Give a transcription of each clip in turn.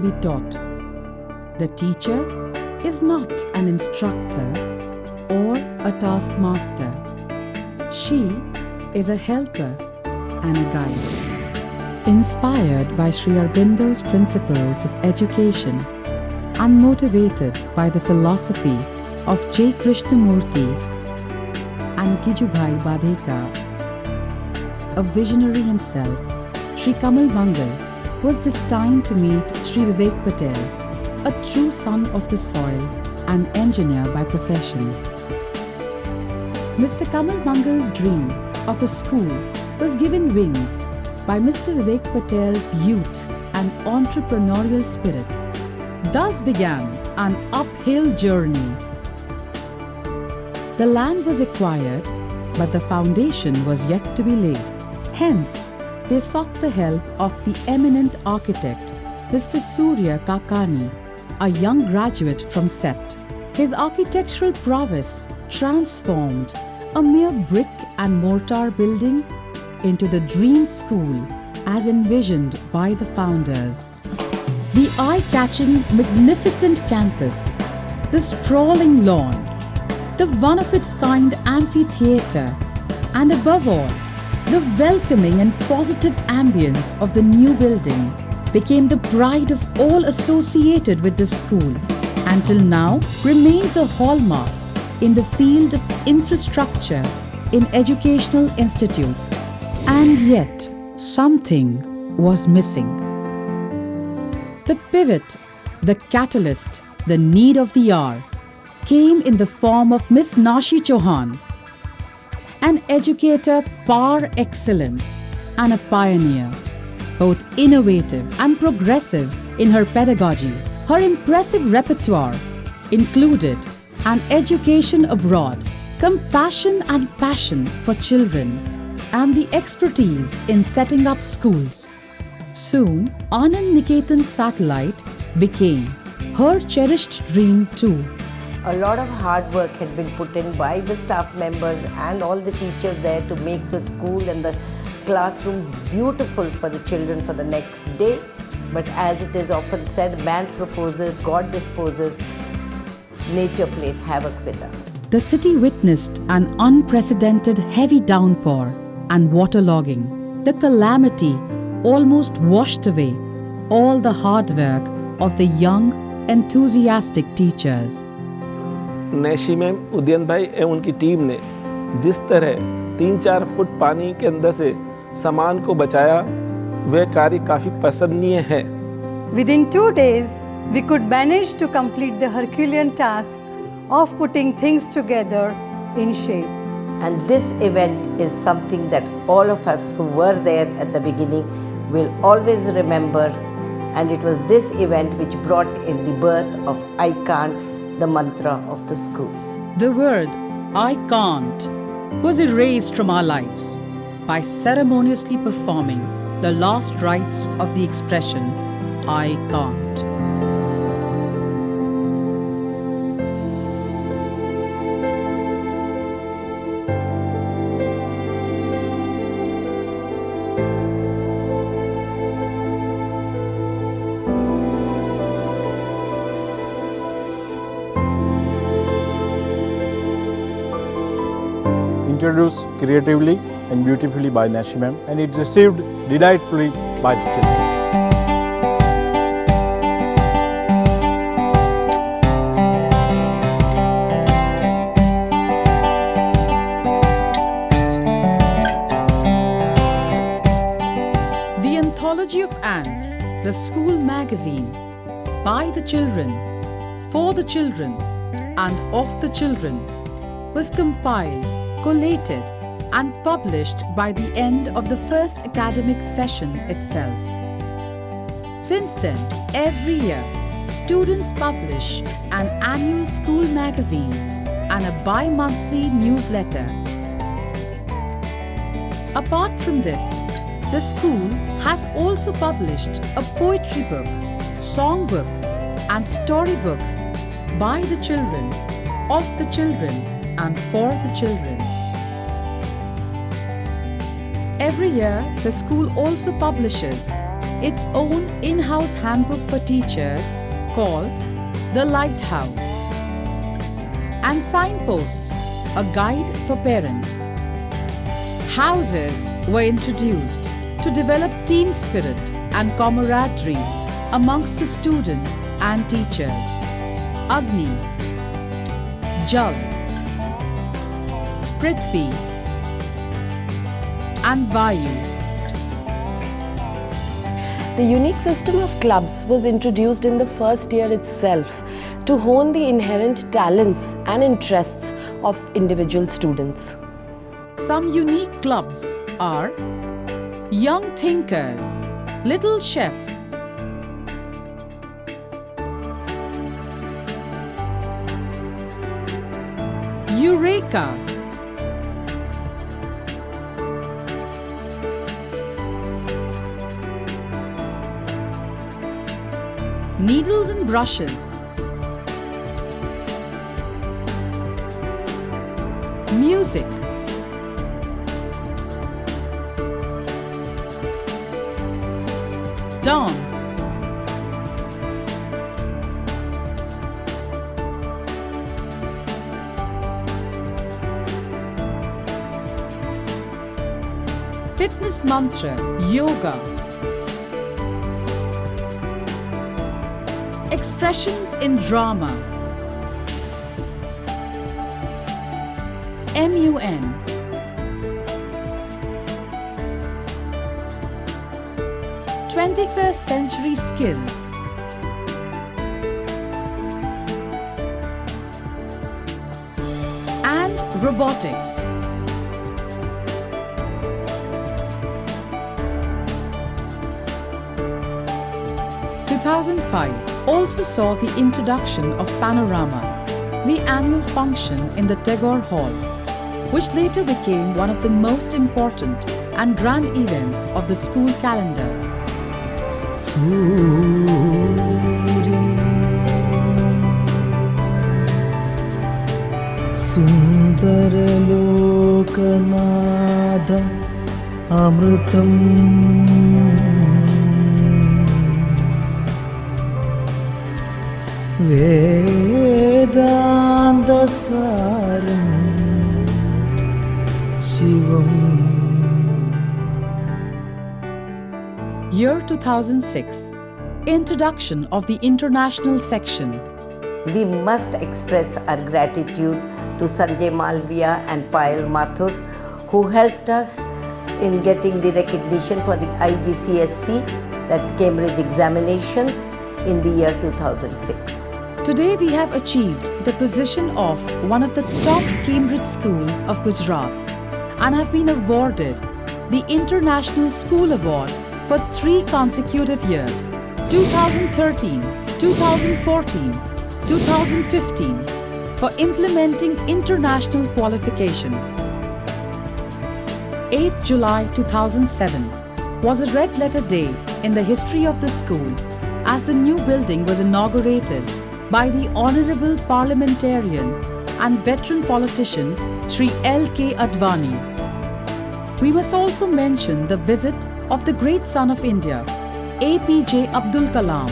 can be taught. The teacher is not an instructor or a taskmaster. She is a helper and a guide. Inspired by Sri Aurobindo's principles of education and motivated by the philosophy of J. Krishnamurti and Gijubhai Badheka, a visionary himself, Sri Kamal Mangal was destined to meet Sri Vivek Patel, a true son of the soil and engineer by profession. Mr. Kamal Mangal's dream of a school was given wings by Mr. Vivek Patel's youth and entrepreneurial spirit. Thus began an uphill journey. The land was acquired, but the foundation was yet to be laid. Hence, they sought the help of the eminent architect, Mr. Surya Kakani, a young graduate from CEPT. His architectural prowess transformed a mere brick and mortar building into the dream school as envisioned by the founders. The eye-catching, magnificent campus, the sprawling lawn, the one-of-its-kind amphitheatre, and above all, the welcoming and positive ambience of the new building became the pride of all associated with the school, and till now remains a hallmark in the field of infrastructure in educational institutes. And yet, something was missing. The pivot, the catalyst, the need of the hour came in the form of Miss Nashi Chauhan, an educator par excellence and a pioneer, both innovative and progressive in her pedagogy. Her impressive repertoire included an education abroad, compassion and passion for children, and the expertise in setting up schools. Soon, Anand Niketan satellite became her cherished dream too. A lot of hard work had been put in by the staff members and all the teachers there to make the school and the classrooms beautiful for the children for the next day. But as it is often said, man proposes, God disposes, nature played havoc with us. The city witnessed an unprecedented heavy downpour and waterlogging. The calamity almost washed away all the hard work of the young, enthusiastic teachers. Naishi ma'am, Udayan भाई एवं उनकी team ने जिस तरह 3-4 foot पानी के अंदर से सामान को बचाया, वह कार्य काफी प्रशंसनीय है. Within 2 days, we could manage to complete the Herculean task of putting things together in shape. And this event is something that all of us who were there at the beginning will always remember, and it was this event which brought in the birth of I Can't, the mantra of the school. The word I can't was erased from our lives by ceremoniously performing the last rites of the expression I can't. Introduced creatively and beautifully by Nashi ma'am, and it received delightfully by the children. The Anthology of Ants, the school magazine, by the children, for the children, and of the children, was compiled, collated, and published by the end of the first academic session itself. Since then, every year, students publish an annual school magazine and a bi-monthly newsletter. Apart from this, the school has also published a poetry book, songbook, and storybooks by the children, of the children, and for the children. Every year, the school also publishes its own in-house handbook for teachers called The Lighthouse, and Signposts, a guide for parents. Houses were introduced to develop team spirit and camaraderie amongst the students and teachers. Agni, Jal, Prithvi, and Vayu. The unique system of clubs was introduced in the first year itself to hone the inherent talents and interests of individual students. Some unique clubs are Young Thinkers, Little Chefs, Eureka, Needles and Brushes, Music, Dance, Fitness Mantra, Yoga, Expressions in Drama, MUN, '21st Century Skills, and Robotics. In 2005 also saw the introduction of Panorama, the annual function in the Tagore Hall, which later became one of the most important and grand events of the school calendar. Sundaralokanadam Amritam Vedandasaram Shivam. Year 2006, introduction of the international section. We must express our gratitude to Sanjay Malviya and Payal Mathur, who helped us in getting the recognition for the IGCSE, that's Cambridge examinations, in the year 2006. Today we have achieved the position of one of the top Cambridge schools of Gujarat and have been awarded the International School Award for 3 consecutive years, 2013, 2014, 2015, for implementing international qualifications. 8th July 2007 was a red letter day in the history of the school as the new building was inaugurated by the Honourable Parliamentarian and veteran politician Sri L.K. Advani. We must also mention the visit of the great son of India, APJ Abdul Kalam,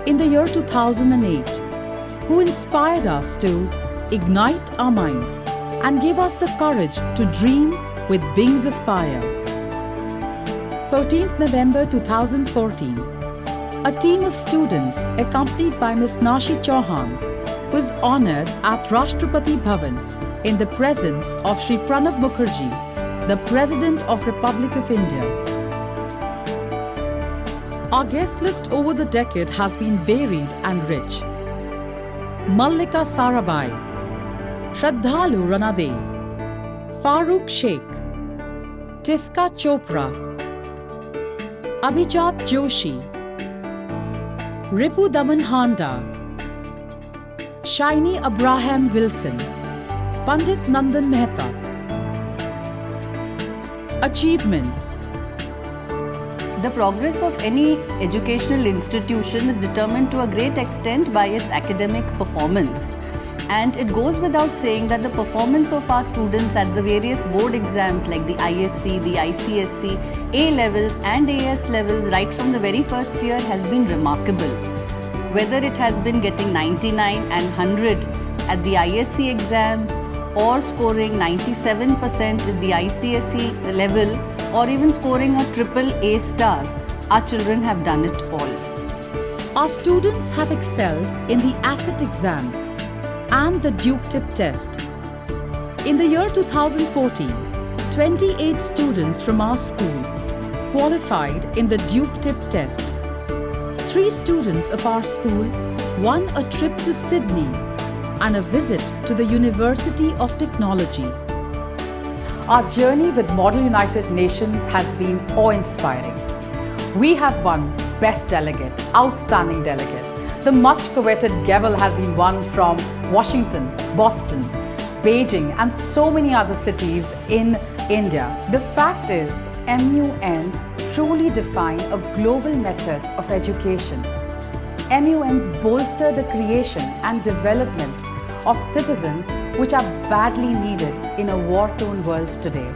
in the year 2008, who inspired us to ignite our minds and gave us the courage to dream with wings of fire. 14th November 2014, a team of students accompanied by Ms. Nashi Chauhan was honoured at Rashtrapati Bhavan in the presence of Sri Pranab Mukherjee, the President of Republic of India. Our guest list over the decade has been varied and rich. Mallika Sarabhai, Shraddhalu Ranade, Farooq Sheikh, Tiska Chopra, Abhijat Joshi, Ripu Daman Handa, Shiny Abraham Wilson, Pandit Nandan Mehta. Achievements. The progress of any educational institution is determined to a great extent by its academic performance. And it goes without saying that the performance of our students at the various board exams like the ISC, the ICSC, A levels and AS levels right from the very first year has been remarkable. Whether it has been getting 99 and 100 at the ISC exams or scoring 97% in the ICSE level or even scoring a triple A star, our children have done it all. Our students have excelled in the ACET exams and the Duke Tip test. In the year 2014, 28 students from our school qualified in the Duke Tip test. 3 students of our school won a trip to Sydney and a visit to the University of Technology. Our journey with Model United Nations has been awe-inspiring. We have won Best Delegate, Outstanding Delegate. The much coveted gavel has been won from Washington, Boston, Beijing and so many other cities in India. The fact is, MUNs truly define a global method of education. MUNs bolster the creation and development of citizens which are badly needed in a war-torn world today.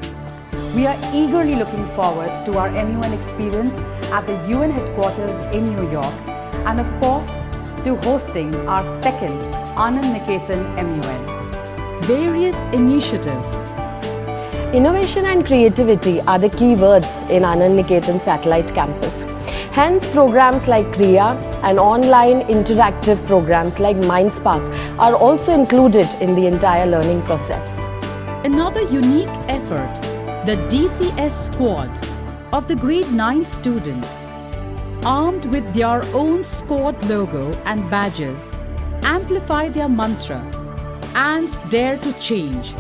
We are eagerly looking forward to our MUN experience at the UN headquarters in New York and of course to hosting our second Anand Niketan MUN. Various initiatives. Innovation and creativity are the key words in Anand Niketan Satellite Campus. Hence, programs like Kriya and online interactive programs like MindSpark are also included in the entire learning process. Another unique effort, the DCS squad of the grade 9 students, armed with their own squad logo and badges, amplify their mantra, "Ants dare to change,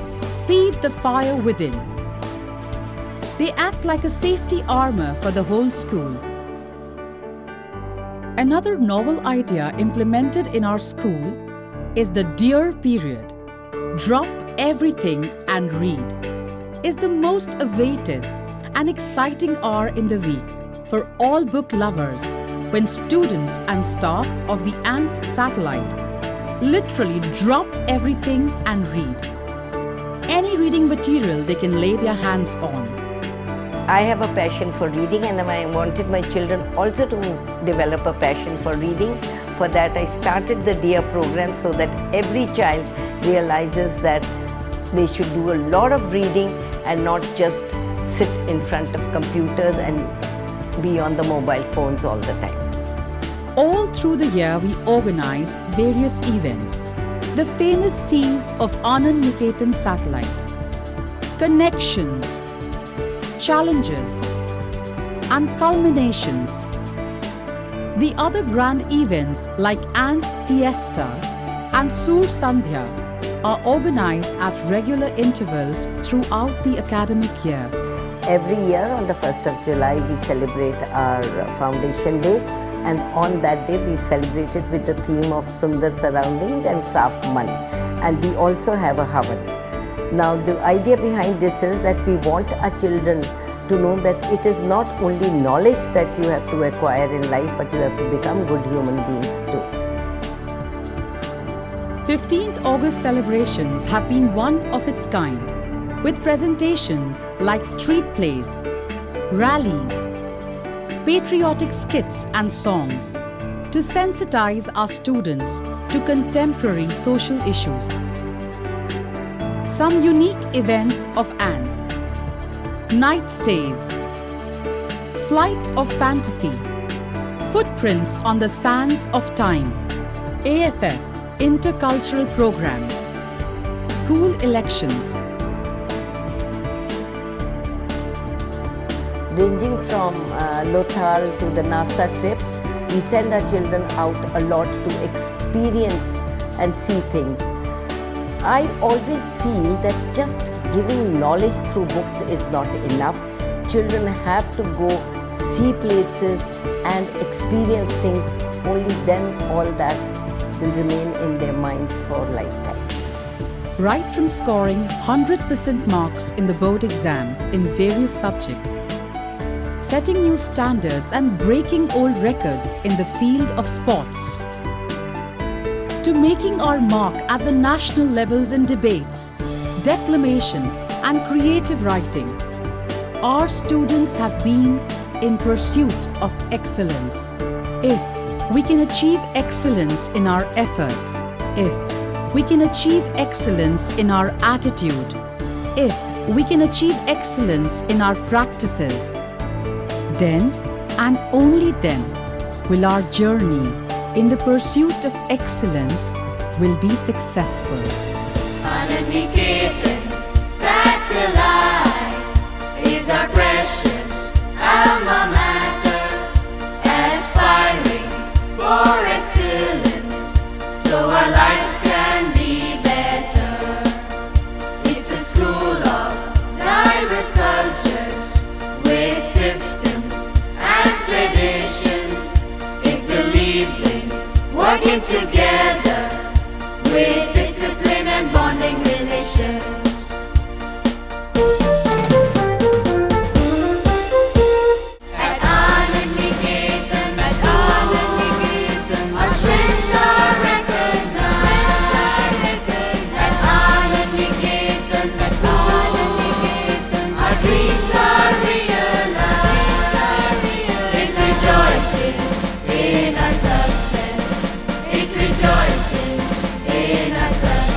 feed the fire within." They act like a safety armor for the whole school. Another novel idea implemented in our school is the DEAR period. Drop everything and read is the most awaited and exciting hour in the week for all book lovers when students and staff of the ANTS satellite literally drop everything and read. Any reading material they can lay their hands on. I have a passion for reading and I wanted my children also to develop a passion for reading. For that I started the DEAR program so that every child realizes that they should do a lot of reading and not just sit in front of computers and be on the mobile phones all the time. All through the year we organize various events. The famous C's of Anand Niketan Satellite, connections, challenges and culminations. The other grand events like Ants Fiesta and Sur Sandhya are organized at regular intervals throughout the academic year. Every year on the 1st of July we celebrate our Foundation Day, and on that day we celebrate it with the theme of Sundar Surroundings and Saaf Man, and we also have a Havan. Now the idea behind this is that we want our children to know that it is not only knowledge that you have to acquire in life, but you have to become good human beings too. 15th August celebrations have been one of its kind, with presentations like street plays, rallies, patriotic skits and songs to sensitize our students to contemporary social issues. Some unique events of ANTS: night stays, flight of fantasy, footprints on the sands of time, AFS, intercultural programs, school elections. Ranging from Lothal to the NASA trips, we send our children out a lot to experience and see things. I always feel that just giving knowledge through books is not enough. Children have to go see places and experience things. Only then all that will remain in their minds for a lifetime. Right from scoring 100% marks in the board exams in various subjects, setting new standards and breaking old records in the field of sports, to making our mark at the national levels in debates, declamation and creative writing. Our students have been in pursuit of excellence. If we can achieve excellence in our efforts, if we can achieve excellence in our attitude, if we can achieve excellence in our practices, then and only then will our journey in the pursuit of excellence will be successful. Anand Niketan Satellite is our precious alma mater, aspiring for excellence, so our lives can be better. It's a school of diverse cultures with systems and traditions. It believes in working together with discipline and bonding relations. At Anand Niketan, our strengths are recognized. At Anand Niketan, our dreams are realized. It rejoices in our success. It rejoices in our success.